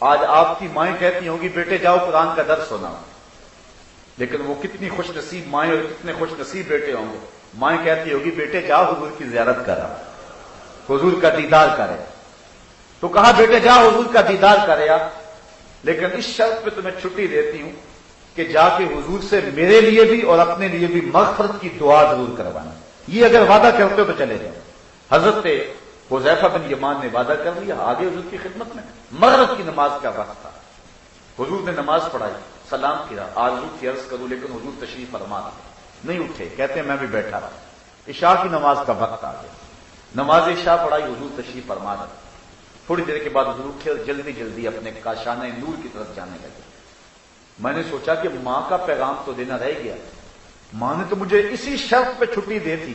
آج آپ کی مائیں کہتی ہوں گی بیٹے جاؤ قرآن کا درس سنا، لیکن وہ کتنی خوش نصیب مائیں اور کتنے خوش نصیب بیٹے ہوں گے، مائیں کہتی ہوگی بیٹے جاؤ حضور کی زیارت کرا، حضور کا دیدار کرے، تو کہا بیٹے جاؤ حضور کا دیدار کرے آپ، لیکن اس شرط پہ تمہیں چھٹی دیتی ہوں کہ جا کے حضور سے میرے لیے بھی اور اپنے لیے بھی مغفرت کی دعا ضرور کروانا، یہ اگر وعدہ کرتے ہو تو چلے جاؤ۔ حضرت حذیفہ بن یمان نے وعدہ کر لیا، آگے حضور کی خدمت میں، مغرب کی نماز کا وقت تھا، حضور نے نماز پڑھائی، سلام کیا، آرزو کی عرض کروں لیکن حضور تشریف فرما نہیں اٹھے، کہتے ہیں میں بھی بیٹھا رہا، عشاء کی نماز کا وقت آ گیا، نماز عشاء پڑھائی، حضور تشریف فرما رہا، تھوڑی دیر کے بعد حضور اٹھے اور جلدی جلدی اپنے کاشانہ نور کی طرف جانے لگے۔ میں نے سوچا کہ ماں کا پیغام تو دینا رہ گیا، ماں نے تو مجھے اسی شرط پہ چھٹی دی تھی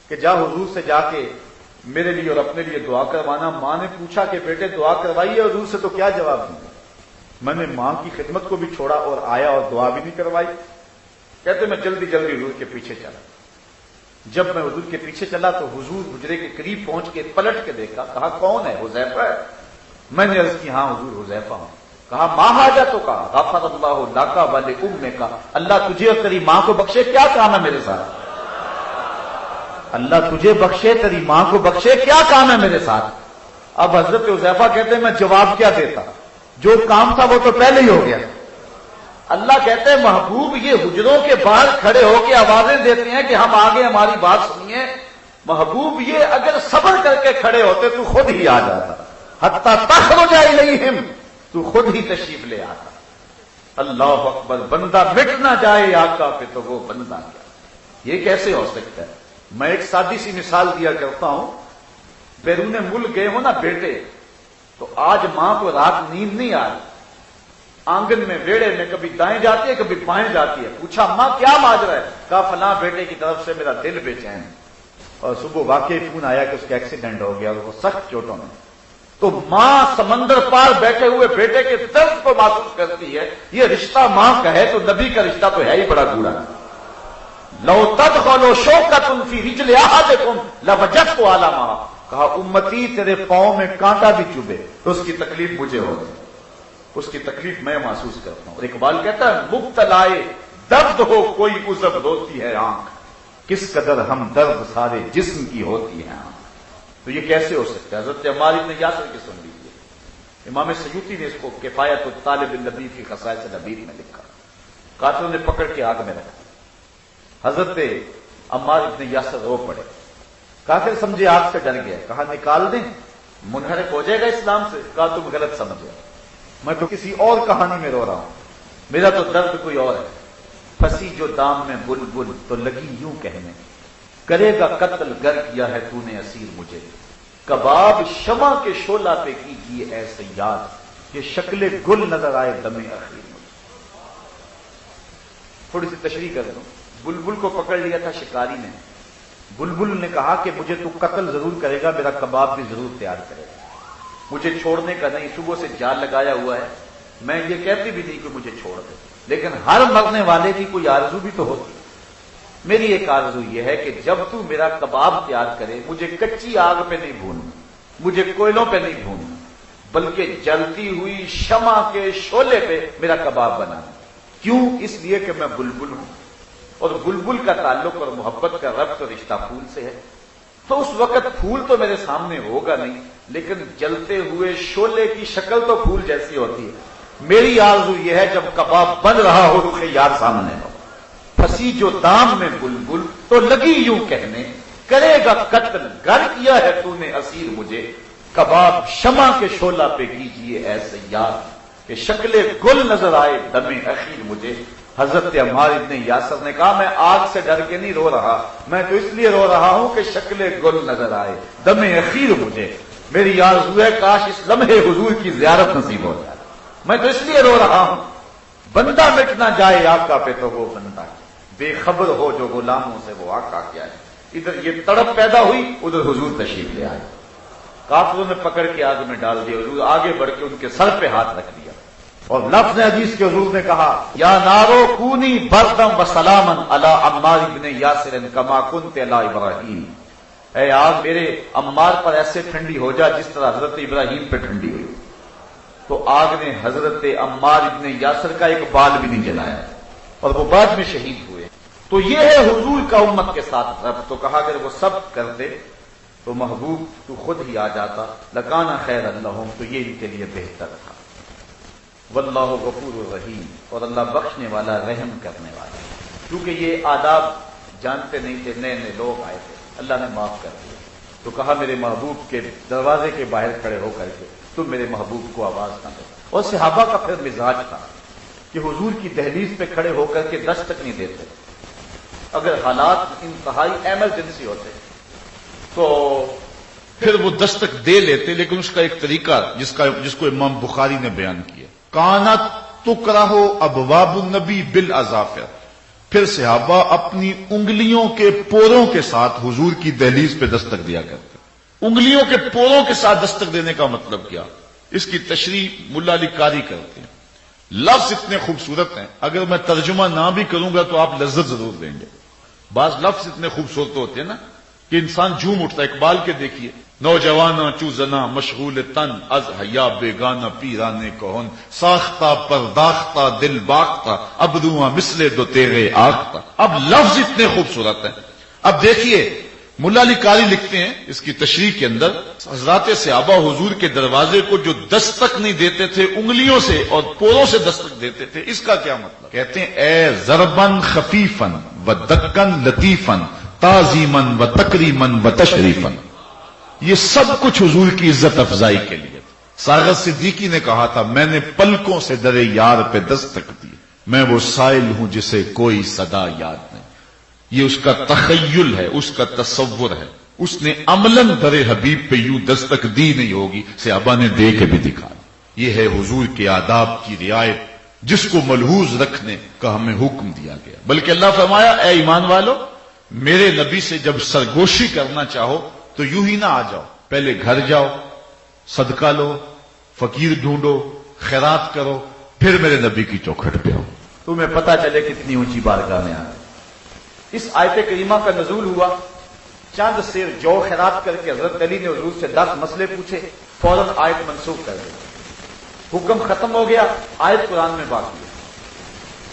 کہ جا حضور سے جا کے میرے لیے اور اپنے لیے دعا کروانا۔ ماں نے پوچھا کہ بیٹے دعا کروائیے حضور سے، تو کیا جواب دوں؟ میں نے ماں کی خدمت کو بھی چھوڑا اور آیا اور دعا بھی نہیں کروائی۔ کہتے میں جلدی جلدی حضور کے پیچھے چلا، جب میں حضور کے پیچھے چلا تو حضور حجرے کے قریب پہنچ کے پلٹ کے دیکھا، کہا کون ہے؟ حذیفہ ہے۔ میں نے عرض کی ہاں حضور حذیفہ ہوں۔ کہا ماں حاجتک کا غفر اللہ لک ولامک، اللہ تجھے اور تیری ماں کو بخشے، کیا کام ہے میرے ساتھ؟ اللہ تجھے بخشے تیری ماں کو بخشے، کیا کام ہے میرے ساتھ؟ اب حضرت حذیفہ کہتے ہیں میں جواب کیا دیتا، جو کام تھا وہ تو پہلے ہی ہو گیا۔ اللہ کہتے ہیں محبوب یہ حجروں کے باہر کھڑے ہو کے آوازیں دیتے ہیں کہ ہم آگے ہماری بات سنیے، محبوب یہ اگر صبر کر کے کھڑے ہوتے تو خود ہی آ جاتا، حتی تخرج الیہم، تو خود ہی تشریف لے آتا۔ اللہ اکبر، بندہ مٹ نہ جائے آقا پہ تو وہ بندہ کیا، یہ کیسے ہو سکتا ہے؟ میں ایک سادی سی مثال دیا کرتا ہوں، بیرون ملک گئے ہو نا بیٹے، تو آج ماں کو رات نیند نہیں آ رہی، آنگن میں ویڑے میں کبھی دائیں جاتی ہے کبھی بائیں جاتی ہے، پوچھا ماں کیا ماجرا ہے؟ کہا فلاں بیٹے کی طرف سے میرا دل بے چین، اور صبح واقعی فون آیا کہ اس کا ایکسیڈنٹ ہو گیا اور وہ سخت چوٹوں میں۔ تو ماں سمندر پار بیٹھے ہوئے بیٹے کے درد کو محسوس کرتی ہے، یہ رشتہ ماں کا ہے تو نبی کا رشتہ تو ہے ہی بڑا گوڑا۔ لو تدخلوا شوکۃ فی رجل احدکم لوجدت علی ما، کہا امتی تیرے پاؤں میں کانٹا بھی چبھے تو اس کی تکلیف مجھے ہوتی، اس کی تکلیف میں محسوس کرتا ہوں۔ اور اقبال کہتا ہے مبتلائے درد ہو کوئی عذب ہوتی ہے آنکھ، کس قدر ہم درد سارے جسم کی ہوتی ہے آنکھ۔ تو یہ کیسے ہو سکتا ہے؟ حضرت عمار بن یاسر کی سن لیجیے، امام سیوطی نے اس کو کفایت الطالب النبی فی خصائص نبی میں لکھا، قاتل نے پکڑ کے آگ میں رکھا، حضرت عمار بن یاسر رو پڑے، کافر سمجھے آگ سے ڈر گیا، کہا نکال دیں منحرف ہو جائے گا اسلام سے، کہا تم غلط سمجھے، میں تو کسی اور کہانی میں رو رہا ہوں، میرا تو درد کوئی اور ہے۔ پھنسی جو دام میں بلبل تو لگی یوں کہنے، کرے گا قتل گر کیا ہے تو نے اسیر مجھے، کباب شمع کے شعلہ پہ کیجیے اے صیاد، یہ شکل گل نظر آئے دم اخیر مجھے۔ تھوڑی سی تشریح کر دوں، بلبل کو پکڑ لیا تھا شکاری نے، بلبل نے کہا کہ مجھے تو قتل ضرور کرے گا، میرا کباب بھی ضرور تیار کرے گا، مجھے چھوڑنے کا نہیں، صبح سے جال لگایا ہوا ہے، میں یہ کہتی بھی نہیں کہ مجھے چھوڑ دے، لیکن ہر مرنے والے کی کوئی آرزو بھی تو ہوتی ہے، میری ایک آرزو یہ ہے کہ جب تو میرا کباب تیار کرے مجھے کچی آگ پہ نہیں بھوننا، مجھے کوئلوں پہ نہیں بھوننا، بلکہ جلتی ہوئی شمع کے شعلے پہ میرا کباب بنانا۔ کیوں؟ اس لیے کہ میں بلبل ہوں، اور بلبل کا تعلق اور محبت کا ربط اور رشتہ پھول سے ہے، تو اس وقت پھول تو میرے سامنے ہوگا نہیں، لیکن جلتے ہوئے شعلے کی شکل تو پھول جیسی ہوتی ہے۔ میری آرزو یہ ہے جب کباب بن رہا ہو رخ یار سامنے ہو، پھنسی جو دام میں بلبل تو لگی یوں کہنے، کرے گا قتل گر کیا ہے تو نے اسیر مجھے، کباب شمع کے شعلہ پہ کیجیے اے صیاد، کہ شکل گل نظر آئے دم اخیر مجھے۔ حضرت عمار بن یاسر نے کہا میں آگ سے ڈر کے نہیں رو رہا، میں تو اس لیے رو رہا ہوں کہ شکل گل نظر آئے دم اخیر مجھے، میری آرزو ہے کاش اس لمحے حضور کی زیارت نصیب ہو جائے، میں تو اس لیے رو رہا ہوں، بندہ مٹ نہ جائے آقا پہ تو وہ بندہ ہے، بے خبر ہو جو غلاموں سے وہ آقا کیا ہے۔ ادھر یہ تڑپ پیدا ہوئی، ادھر حضور تشریف لے آئے، کافروں نے پکڑ کے آگ میں ڈال دیا، حضور آگے بڑھ کے ان کے سر پہ ہاتھ رکھ دیا، اور لفظ حدیث کے حضور نے کہا یا نارو کونی بردم و سلامن علی عمار بن یاسر کما کنت علی ابراہیم، اے آگ میرے عمار پر ایسے ٹھنڈی ہو جا جس طرح حضرت ابراہیم پہ ٹھنڈی ہوئی۔ تو آگ نے حضرت عمار ابن یاسر کا ایک بال بھی نہیں جلایا اور وہ بعد میں شہید ہوئے. تو یہ ہے حضور کا امت کے ساتھ ربط. تو کہا اگر وہ سب کرتے تو محبوب تو خود ہی آ جاتا. لکان خیر اللہم، تو یہ ان کے لیے بہتر تھا. واللہ غفور الرحیم، اور اللہ بخشنے والا رحم کرنے والا. کیونکہ یہ آداب جانتے نہیں تھے، نئے نئے لوگ آئے تھے، اللہ نے معاف کر دیا. تو کہا میرے محبوب کے دروازے کے باہر کھڑے ہو کر کے تم میرے محبوب کو آواز نہ دو. اور صحابہ کا پھر مزاج تھا کہ حضور کی دہلیز پہ کھڑے ہو کر کے دستک نہیں دیتے. اگر حالات انتہائی ایمرجنسی ہوتے تو پھر وہ دستک دے لیتے، لیکن اس کا ایک طریقہ جس کو امام بخاری نے بیان کیا، کانت تکرہ ابواب النبی بالاظافر. پھر صحابہ اپنی انگلیوں کے پوروں کے ساتھ حضور کی دہلیز پہ دستک دیا کرتے. انگلیوں کے پوروں کے ساتھ دستک دینے کا مطلب کیا؟ اس کی تشریح ملا علی قاری کرتے ہیں. لفظ اتنے خوبصورت ہیں، اگر میں ترجمہ نہ بھی کروں گا تو آپ لذت ضرور لیں گے. بعض لفظ اتنے خوبصورت ہوتے ہیں نا کہ انسان جھوم اٹھتا ہے. اقبال کے دیکھیے، نوجوانہ چو زنا مشغول تن از حیا بیگانہ پیرانے کہن ساختہ پرداختہ دل باختہ ابروآں مثل دو تیرے آختہ. اب لفظ اتنے خوبصورت ہیں. اب دیکھیے ملا علی قاری لکھتے ہیں اس کی تشریح کے اندر، حضرات صحابہ حضور کے دروازے کو جو دستک نہیں دیتے تھے انگلیوں سے اور پوروں سے دستک دیتے تھے، اس کا کیا مطلب؟ کہتے ہیں اے ضربن خفیفن و دکن لطیفن تعظیمن و تکریمن و تشریفن. یہ سب کچھ حضور کی عزت افزائی کے لیے. ساغر صدیقی نے کہا تھا میں نے پلکوں سے درے یار پہ دستک دی، میں وہ سائل ہوں جسے کوئی صدا یاد نہیں. یہ اس کا تخیل ہے، اس کا تصور ہے. اس نے عملاً در حبیب پہ یوں دستک دی نہیں ہوگی، صحابہ نے دے کے بھی دکھا. یہ ہے حضور کے آداب کی رعایت جس کو ملحوظ رکھنے کا ہمیں حکم دیا گیا. بلکہ اللہ فرمایا اے ایمان والو، میرے نبی سے جب سرگوشی کرنا چاہو تو یوں ہی نہ آ جاؤ، پہلے گھر جاؤ، صدقہ لو، فقیر ڈھونڈو، خیرات کرو، پھر میرے نبی کی چوکھٹ پہ آؤ. تمہیں پتہ چلے کتنی اونچی بارگاہ میں آئے. اس آیت کریمہ کا نزول ہوا، چند سیر جو خیرات کر کے حضرت علی نے حضور سے 10 مسئلے پوچھے، فوراً آیت منسوخ کر دی. حکم ختم ہو گیا، آیت قرآن میں باقی ہے.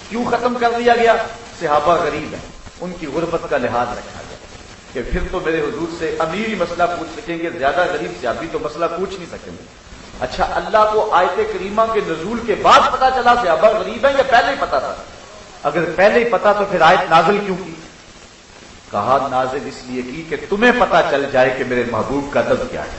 کیوں ختم کر دیا گیا؟ صحابہ غریب ہیں، ان کی غربت کا لحاظ رکھا گیا کہ پھر تو میرے حضور سے امیر ہی مسئلہ پوچھ سکیں گے، زیادہ غریب صحابی تو مسئلہ پوچھ نہیں سکیں گے. اچھا، اللہ کو آیت کریمہ کے نزول کے بعد پتا چلا صحابہ غریب ہیں یا پہلے ہی پتا تھا؟ اگر پہلے ہی پتا تو پھر آیت نازل کیوں کی؟ کہا نازل اس لیے کی کہ تمہیں پتا چل جائے کہ میرے محبوب کا ادب کیا ہے.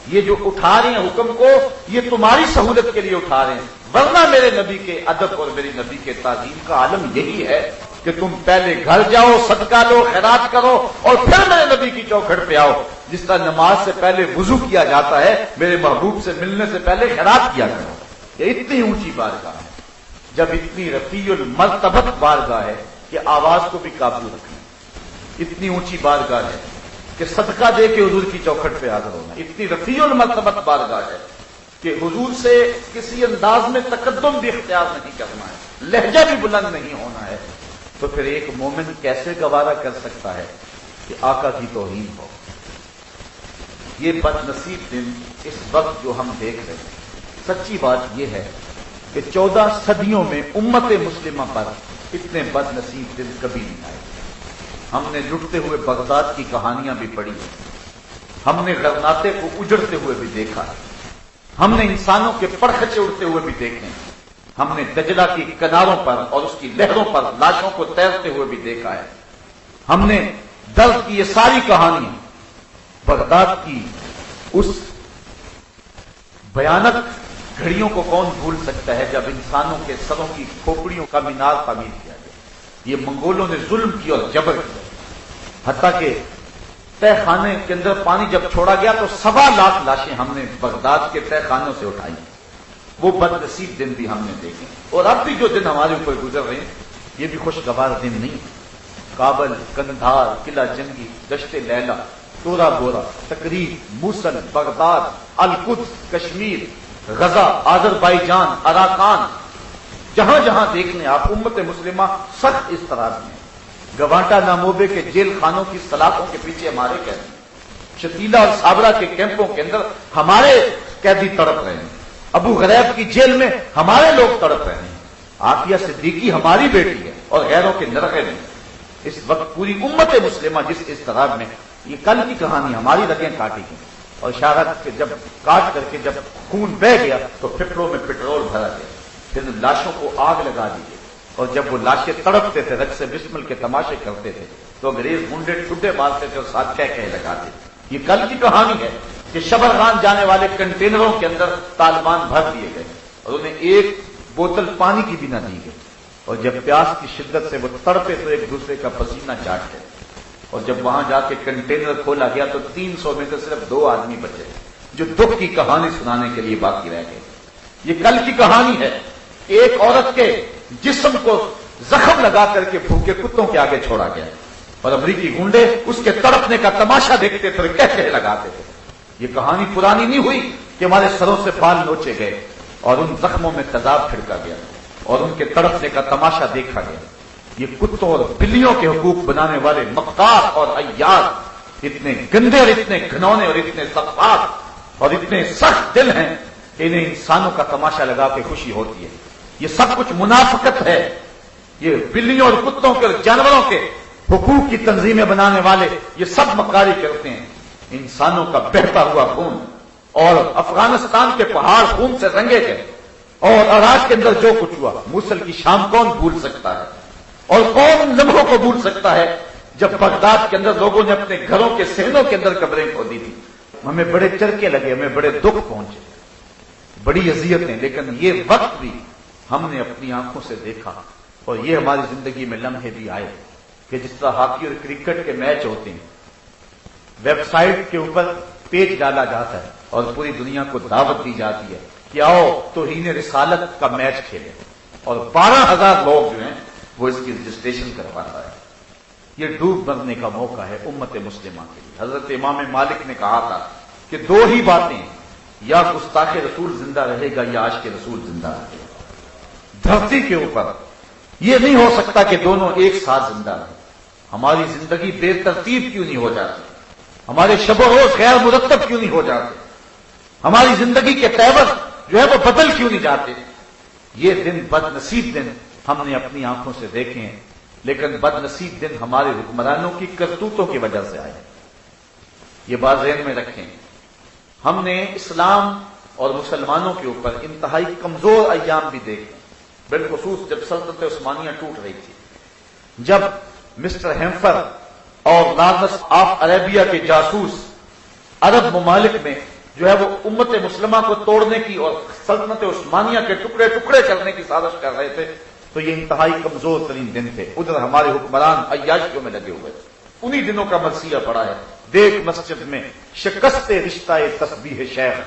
یہ جو اٹھا رہے ہیں حکم کو، یہ تمہاری سہولت کے لیے اٹھا رہے ہیں، ورنہ میرے نبی کے ادب اور میری نبی کے تعظیم کا عالم یہی ہے کہ تم پہلے گھر جاؤ، صدقہ لو، خیرات کرو، اور پھر میرے نبی کی چوکھٹ پہ آؤ. جس طرح نماز سے پہلے وضو کیا جاتا ہے، میرے محبوب سے ملنے سے پہلے خیرات کیا کرو. یہ اتنی اونچی بارگاہ ہے، جب اتنی رفیع المرتبت بارگاہ ہے کہ آواز کو بھی قابو رکھنا. اتنی اونچی بارگاہ ہے کہ صدقہ دے کے حضور کی چوکھٹ پہ حاضر ہونا. اتنی رفیع المرتبت بارگاہ ہے کہ حضور سے کسی انداز میں تقدم بھی اختیار نہیں کرنا ہے، لہجہ بھی بلند نہیں ہونا ہے. تو پھر ایک مومن کیسے گوارا کر سکتا ہے کہ آقا کی توہین ہو؟ یہ بد نصیب دن اس وقت جو ہم دیکھ رہے ہیں، سچی بات یہ ہے کہ 14 صدیوں میں امت مسلمہ پر اتنے بد نصیب دن کبھی نہیں آئے. ہم نے لٹتے ہوئے بغداد کی کہانیاں بھی پڑھی ہیں، ہم نے غرناطے کو اجڑتے ہوئے بھی دیکھا ہے، ہم نے انسانوں کے پرخچے اڑتے ہوئے بھی دیکھے ہیں، ہم نے دجلہ کی کناروں پر اور اس کی لہروں پر لاشوں کو تیرتے ہوئے بھی دیکھا ہے. ہم نے درد کی یہ ساری کہانی بغداد کی اس بھیانک گھڑیوں کو کون بھول سکتا ہے جب انسانوں کے سروں کی کھوپڑیوں کا مینار تعمیر کیا گیا. یہ منگولوں نے ظلم کیا اور جبر کیا، حتیٰ کہ تہ خانے کے اندر پانی جب چھوڑا گیا تو 1.25 لاکھ لاشیں ہم نے بغداد کے تہ خانوں سے اٹھائی. وہ بد نصیب دن بھی ہم نے دیکھے، اور اب بھی جو دن ہمارے اوپر گزر رہے ہیں یہ بھی خوشگوار دن نہیں. کابل، کندھار، قلعہ جنگی، دشت لیلا، تورا بورا، تقریب، موصل، بغداد، القدس، کشمیر، غزہ، آذربائیجان، اراکان، جہاں جہاں دیکھنے آپ امت مسلمہ سخت اضطراب میں. گوانٹا ناموبے کے جیل خانوں کی سلاخوں کے پیچھے ہمارے قیدی، شتیلا اور سابرا کے کیمپوں کے اندر ہمارے قیدی تڑپ رہے ہیں. ابو غریب کی جیل میں ہمارے لوگ تڑپ رہے ہیں، عافیہ صدیقی ہماری بیٹی ہے اور غیروں کے نرغے میں اس وقت پوری امت مسلمہ جس اضطراب میں، یہ کل کی کہانی، ہماری رگیں کاٹی گئی اور شہادت کے جب کاٹ کر کے جب خون بہ گیا تو پھپڑوں میں پٹرول بھرا گیا، پھر لاشوں کو آگ لگا دی گئی اور جب وہ لاشیں تڑپتے تھے، رقص بسمل کے تماشے کرتے تھے تو انگریز منڈے ٹڈے مارتے تھے اور ساتھ کہہ لگاتے تھے۔ یہ کل کی کہانی ہے کہ شبرغان جانے والے کنٹینروں کے اندر طالبان بھر دیے گئے اور انہیں ایک بوتل پانی کی بھی نہ دی گئی، اور جب پیاس کی شدت سے وہ تڑپے تو ایک دوسرے کا پسینہ چاٹتے، اور جب وہاں جا کے کنٹینر کھولا گیا تو 300 میں سے صرف 2 آدمی بچے جو دکھ کی کہانی سنانے کے لیے باقی رہ گئے۔ یہ کل کی کہانی ہے، ایک عورت کے جسم کو زخم لگا کر کے بھوکے کتوں کے آگے چھوڑا گیا اور امریکی گنڈے اس کے تڑپنے کا تماشا دیکھتے تھے، کہہ لگاتے تھے۔ یہ کہانی پرانی نہیں ہوئی کہ ہمارے سروں سے بال نوچے گئے اور ان زخموں میں تیزاب چھڑکا گیا اور ان کے تڑپنے کا تماشا دیکھا گیا۔ یہ کتوں اور بلیوں کے حقوق بنانے والے مکار اور عیار اتنے گندے اور اتنے گھنونے اور اتنے سفاک اور اتنے سخت دل ہیں کہ انہیں انسانوں کا تماشا لگا کے خوشی ہوتی ہے۔ یہ سب کچھ منافقت ہے۔ یہ بلیوں اور کتوں کے اور جانوروں کے حقوق کی تنظیمیں بنانے والے یہ سب مکاری کرتے ہیں۔ انسانوں کا بہتا ہوا خون اور افغانستان کے پہاڑ خون سے رنگے گئے، اور عراق کے اندر جو کچھ ہوا، موصل کی شام کون بھول سکتا ہے، اور کون ان لمحوں کو بھول سکتا ہے جب بغداد کے اندر لوگوں نے اپنے گھروں کے صحنوں کے اندر قبریں کھودی تھی۔ ہمیں بڑے چرکے لگے، ہمیں بڑے دکھ پہنچے، بڑی اذیتیں، لیکن یہ وقت بھی ہم نے اپنی آنکھوں سے دیکھا، اور یہ ہماری زندگی میں لمحے بھی آئے کہ جس طرح ہاکی اور کرکٹ کے میچ ہوتے ہیں، ویب سائٹ کے اوپر پیج ڈالا جاتا ہے اور پوری دنیا کو دعوت دی جاتی ہے کہ آؤ توہین رسالت کا میچ کھیلیں، اور 12,000 لوگ جو ہیں وہ اس کی رجسٹریشن کرواتا ہے۔ یہ ڈوب مرنے کا موقع ہے امت مسلمہ کے لیے۔ حضرت امام مالک نے کہا تھا کہ 2 ہی باتیں، یا گستاخ رسول زندہ رہے گا یا عاشق رسول زندہ رہے گا۔ دھرتی کے اوپر یہ نہیں ہو سکتا کہ دونوں ایک ساتھ زندہ رہیں۔ ہماری زندگی بے ترتیب کیوں نہیں ہو جاتی؟ ہمارے شب و روز غیر مرتب کیوں نہیں ہو جاتے؟ ہماری زندگی کے تیور جو ہے وہ بدل کیوں نہیں جاتے؟ یہ دن بد نصیب دن ہم نے اپنی آنکھوں سے دیکھے ہیں، لیکن بد نصیب دن ہمارے حکمرانوں کی کرتوتوں کی وجہ سے آئے۔ یہ بات ذہن میں رکھیں۔ ہم نے اسلام اور مسلمانوں کے اوپر انتہائی کمزور ایام بھی دیکھے، بالخصوص جب سلطنت عثمانیہ ٹوٹ رہی تھی، جب مسٹر ہیمفر اور لارنس آف عربیہ کے جاسوس عرب ممالک میں جو ہے وہ امت مسلمہ کو توڑنے کی اور سلطنت عثمانیہ کے ٹکڑے ٹکڑے کرنے کی سازش کر رہے تھے، تو یہ انتہائی کمزور ترین دن تھے۔ ادھر ہمارے حکمران عیاشیوں میں لگے ہوئے تھے۔ انہی دنوں کا مرثیہ پڑا ہے، دیکھ مسجد میں شکست رشتہ تسبیح شیخ،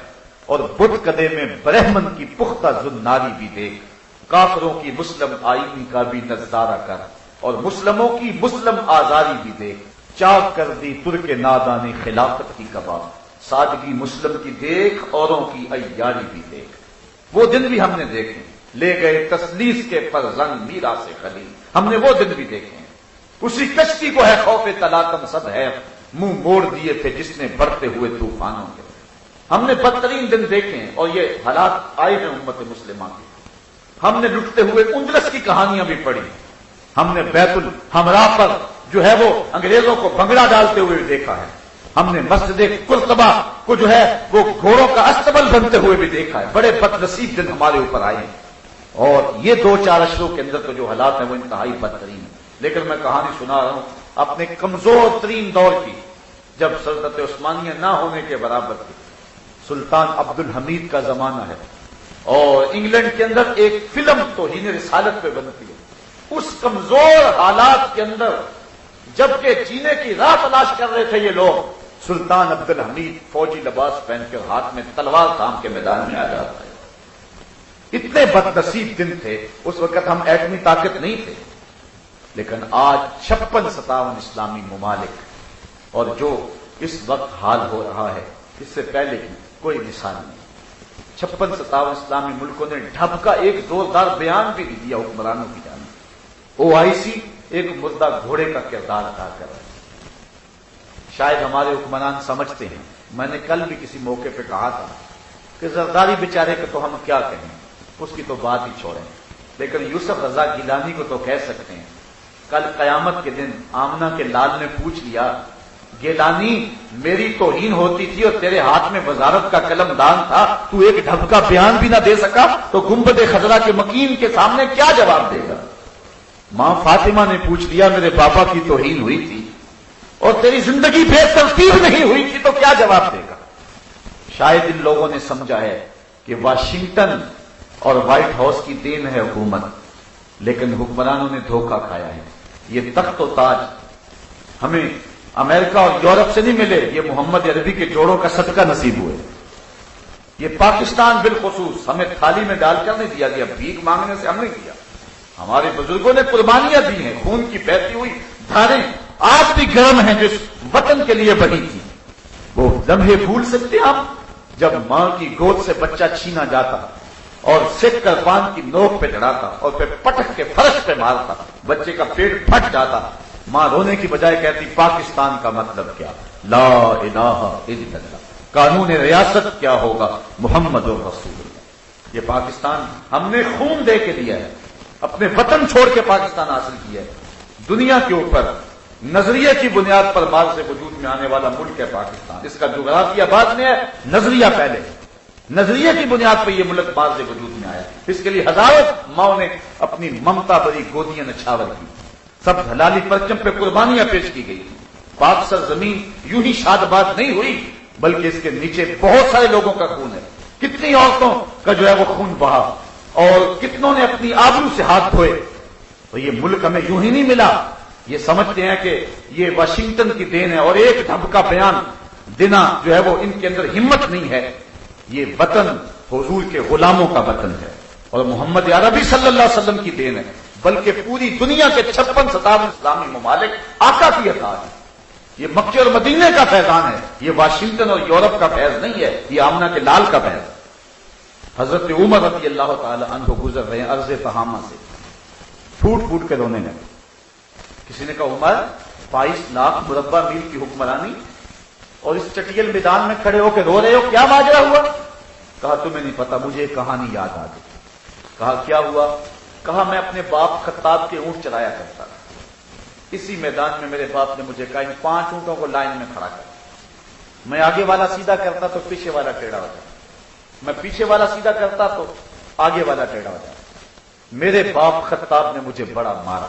اور بدھ کدے میں برہمن کی پختہ زناری بھی دیکھ، کافروں کی مسلم آئینی کا بھی نظارہ کر، اور مسلموں کی مسلم آزاری بھی دیکھ، چاک کر دی ترک نادانی خلافت کی کباب، سادگی مسلم کی دیکھ، اوروں کی عیاری بھی دیکھ۔ وہ دن بھی ہم نے دیکھے، لے گئے تسلیس کے فرزند میرا سے خلیل، ہم نے وہ دن بھی دیکھے ہیں۔ اسی کشتی کو ہے خوف تلاطم صد ہے، منہ موڑ دیے تھے جس نے بڑھتے ہوئے طوفانوں کے۔ ہم نے بدترین دن دیکھے ہیں، اور یہ حالات آئے ہیں امت مسلمہ کے۔ ہم نے لٹتے ہوئے اندلس کی کہانیاں بھی پڑھی، ہم نے بیت الحمراء پر جو ہے وہ انگریزوں کو بھنگڑا ڈالتے ہوئے دیکھا ہے، ہم نے مسجد قرطبہ کو جو ہے وہ گھوڑوں کا استبل بنتے ہوئے بھی دیکھا ہے۔ بڑے بد نصیب دن ہمارے اوپر آئے ہیں، اور یہ 2-4 اشروں کے اندر تو جو حالات ہیں وہ انتہائی بدترین ہیں۔ لیکن میں کہانی سنا رہا ہوں اپنے کمزور ترین دور کی، جب سلطنت عثمانیہ نہ ہونے کے برابر تھی۔ سلطان عبد الحمید کا زمانہ ہے، اور انگلینڈ کے اندر ایک فلم توہین رسالت پہ بنتی ہے۔ اس کمزور حالات کے اندر جبکہ جینے کی راہ تلاش کر رہے تھے یہ لوگ، سلطان عبد الحمید فوجی لباس پہن کر ہاتھ میں تلوار تھام کے میدان میں آ جاتا ہے۔ اتنے بد نصیب دن تھے، اس وقت ہم ایٹمی طاقت نہیں تھے، لیکن آج 56-57 اسلامی ممالک، اور جو اس وقت حال ہو رہا ہے اس سے پہلے کی کوئی مثال نہیں۔ 56-57 اسلامی ملکوں نے ڈھب کا ایک زوردار بیان بھی دیا حکمرانوں کی جانب۔ OIC ایک مردہ گھوڑے کا کردار ادا کر رہا ہے۔ شاید ہمارے حکمران سمجھتے ہیں، میں نے کل بھی کسی موقع پہ کہا تھا کہ زرداری بیچارے کو تو ہم کیا کہیں، اس کی تو بات ہی چھوڑیں، لیکن یوسف رضا گیلانی کو تو کہہ سکتے ہیں۔ کل قیامت کے دن آمنہ کے لال نے پوچھ لیا، گیلانی میری توہین ہوتی تھی اور تیرے ہاتھ میں وزارت کا قلم دان تھا، تو ایک ڈھب کا بیان بھی نہ دے سکا، تو گنبد خضرا کے مکین کے سامنے کیا جواب دے گا؟ ماں فاطمہ نے پوچھ لیا، میرے پاپا کی توہین ہوئی تھی اور تیری زندگی بے ترتیب نہیں ہوئی تھی، تو کیا جواب دے گا؟ شاید ان لوگوں نے سمجھا ہے کہ واشنگٹن اور وائٹ ہاؤس کی دین ہے حکومت، لیکن حکمرانوں نے دھوکہ کھایا ہے۔ یہ تخت و تاج ہمیں امریکہ اور یورپ سے نہیں ملے، یہ محمد عربی کے جوڑوں کا صدقہ نصیب ہوئے۔ یہ پاکستان بالخصوص ہمیں تھالی میں ڈال کر نہیں دیا گیا، بھیک مانگنے سے ہم نہیں دیا۔ ہمارے بزرگوں نے قربانیاں دی ہیں، خون کی بہتی ہوئی دھاریں آج بھی گرم ہیں جس وطن کے لیے بہی تھی۔ وہ لمحے بھول سکتے ہم جب ماں کی گود سے بچہ چھینا جاتا اور سکھ کر پان کی نوک پہ چڑھاتا اور پھر پٹک کے فرش پہ مارتا، بچے کا پیٹ پھٹ جاتا، ماں رونے کی بجائے کہتی پاکستان کا مطلب کیا؟ لا الہ الا اللہ، قانون ریاست کیا ہوگا؟ محمد رسول اللہ۔ یہ پاکستان ہم نے خون دے کے لیا ہے، اپنے وطن چھوڑ کے پاکستان حاصل کیا ہے۔ دنیا کے اوپر نظریے کی بنیاد پر بعد سے وجود میں آنے والا ملک ہے پاکستان۔ اس کا جغرافیہ بعد میں ہے، نظریہ پہلے۔ نظریے کی بنیاد پر یہ ملک بعد سے وجود میں آیا، اس کے لیے ہزاروں ماؤں نے اپنی ممتا بری گودیاں نچھاور کی، سب حلالی پرچم پہ قربانیاں پیش کی گئی۔ پاک سرزمین یوں ہی شاد باد نہیں ہوئی، بلکہ اس کے نیچے بہت سارے لوگوں کا خون ہے، کتنی عورتوں کا جو ہے وہ خون بہا اور کتنوں نے اپنی آبرو سے ہاتھ دھوئے۔ تو یہ ملک ہمیں یوں ہی نہیں ملا، یہ سمجھتے ہیں کہ یہ واشنگٹن کی دین ہے اور ایک ڈھب کا بیان دینا جو ہے وہ ان کے اندر ہمت نہیں ہے۔ یہ وطن حضور کے غلاموں کا وطن ہے اور محمد عربی صلی اللہ علیہ وسلم کی دین ہے، بلکہ پوری دنیا کے 56-57 اسلامی ممالک آقا کی عطا ہے۔ یہ مکے اور مدینے کا فیضان ہے، یہ واشنگٹن اور یورپ کا فیض نہیں ہے، یہ آمنہ کے لال کا فیض ہے۔ حضرت عمر رضی اللہ تعالی عنہ گزر رہے ہیں ارض تہامہ سے، پھوٹ پھوٹ کے رونے لگے۔ کسی نے کہا عمر 22 لاکھ مربع میل کی حکمرانی اور اس چٹیل میدان میں کھڑے ہو کے رو رہے ہو، کیا ماجرا ہوا؟ کہا تمہیں نہیں پتا، مجھے ایک کہانی یاد آ گئی۔ کہا کیا ہوا؟ کہا میں اپنے باپ خطاب کے اونٹ چلایا کرتا تھا، اسی میدان میں میرے باپ نے مجھے کہا ان 5 اونٹوں کو لائن میں کھڑا کر، میں آگے والا سیدھا کرتا تو پیچھے والا ٹیڑھا ہو جاتا، میں پیچھے والا سیدھا کرتا تو آگے والا ٹیڑھا ہو جاتا۔ میرے باپ خطاب نے مجھے بڑا مارا۔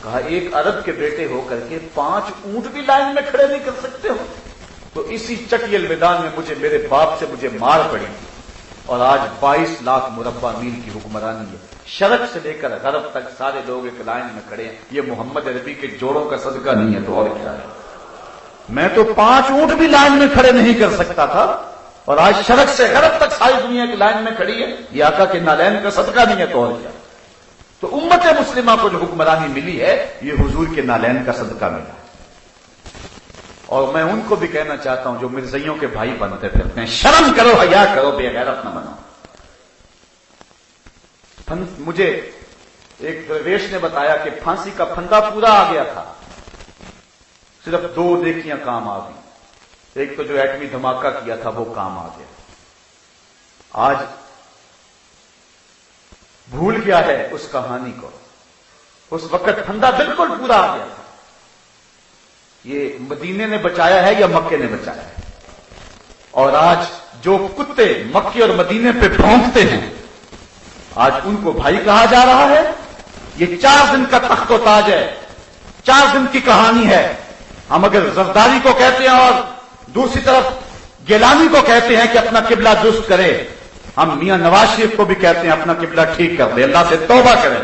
کہا ایک عرب کے بیٹے ہو کر کے 5 اونٹ بھی لائن میں کھڑے نہیں کر سکتے ہو؟ تو اسی چٹیل میدان میں مجھے میرے باپ سے مجھے مار پڑی اور آج 22 لاکھ مربع میل کی حکمرانی ہے، شرق سے لے کر غرب تک سارے لوگ ایک لائن میں کھڑے ہیں۔ یہ محمد عربی کے جوڑوں کا صدقہ نہیں ہے تو اور کیا ہے؟ میں تو 5 اونٹ بھی لائن میں کھڑے نہیں کر سکتا تھا اور آج شرق سے غرب تک ساری دنیا کی لائن میں کھڑی ہے، یہ آقا کے نالین کا صدقہ نہیں ہے تو اور کیا؟ تو امت مسلمہ کو جو حکمرانی ملی ہے یہ حضور کے نالین کا صدقہ ملا ہے۔ اور میں ان کو بھی کہنا چاہتا ہوں جو مرزائیوں کے بھائی بنتے پھرتے ہیں، شرم کرو، حیا کرو، بے غیرت نہ بنو۔ مجھے ایک درویش نے بتایا کہ پھانسی کا پھندا پورا آ گیا تھا، صرف 2 نیکیاں کام آ گئی، ایک تو جو ایٹمی دھماکہ کیا تھا وہ کام آ گیا، آج بھول گیا ہے اس کہانی کو، اس وقت پھندا بالکل پورا آ گیا تھا۔ یہ مدینے نے بچایا ہے یا مکے نے بچایا ہے؟ اور آج جو کتے مکے اور مدینے پہ بھونکتے ہیں آج ان کو بھائی کہا جا رہا ہے۔ یہ 4 دن کا تخت و تاج ہے، 4 دن کی کہانی ہے۔ ہم اگر زرداری کو کہتے ہیں اور دوسری طرف گیلانی کو کہتے ہیں کہ اپنا قبلہ درست کرے، ہم میاں نواز شریف کو بھی کہتے ہیں اپنا قبلہ ٹھیک کر دے، اللہ سے توبہ کرے،